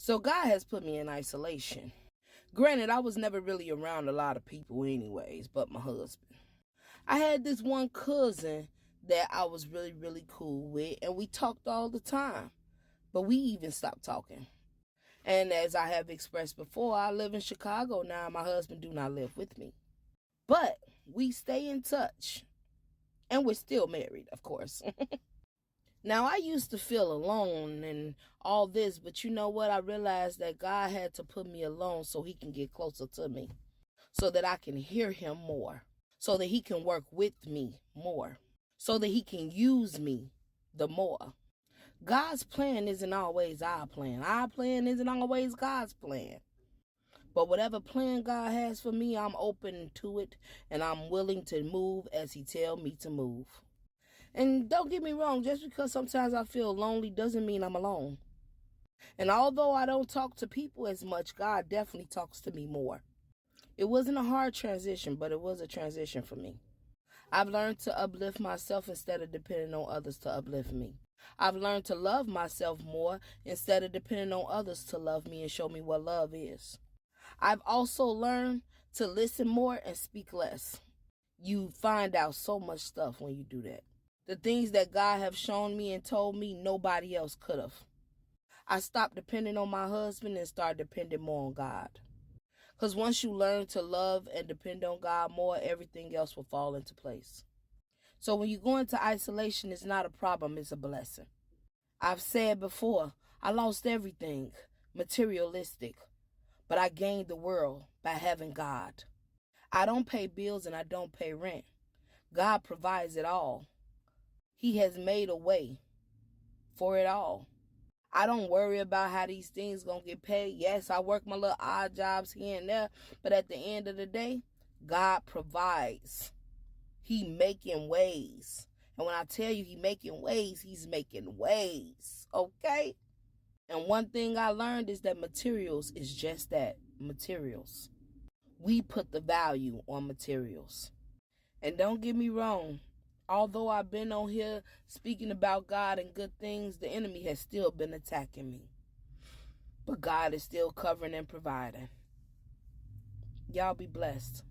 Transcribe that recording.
So God has put me in isolation. Granted, I was never really around a lot of people anyways, but my husband. I had this one cousin that I was really, really cool with, and we talked all the time. But we even stopped talking. And as I have expressed before, I live in Chicago now. My husband do not live with me. But we stay in touch. And we're still married, of course. Now, I used to feel alone and all this, but you know what? I realized that God had to put me alone so he can get closer to me, so that I can hear him more, so that he can work with me more, so that he can use me the more. God's plan isn't always our plan. Our plan isn't always God's plan. But whatever plan God has for me, I'm open to it and I'm willing to move as he tell me to move. And don't get me wrong, just because sometimes I feel lonely doesn't mean I'm alone. And although I don't talk to people as much, God definitely talks to me more. It wasn't a hard transition, but it was a transition for me. I've learned to uplift myself instead of depending on others to uplift me. I've learned to love myself more instead of depending on others to love me and show me what love is. I've also learned to listen more and speak less. You find out so much stuff when you do that. The things that God have shown me and told me, nobody else could have. I stopped depending on my husband and started depending more on God. Because once you learn to love and depend on God more, everything else will fall into place. So when you go into isolation, it's not a problem, it's a blessing. I've said before, I lost everything, materialistic, but I gained the world by having God. I don't pay bills and I don't pay rent. God provides it all. He has made a way for it all. I don't worry about how these things gonna get paid. Yes, I work my little odd jobs here and there, but at the end of the day, God provides. He making ways. And when I tell you he making ways, he's making ways. Okay? And one thing I learned is that materials is just that, materials. We put the value on materials. And don't get me wrong, although I've been on here speaking about God and good things, the enemy has still been attacking me. But God is still covering and providing. Y'all be blessed.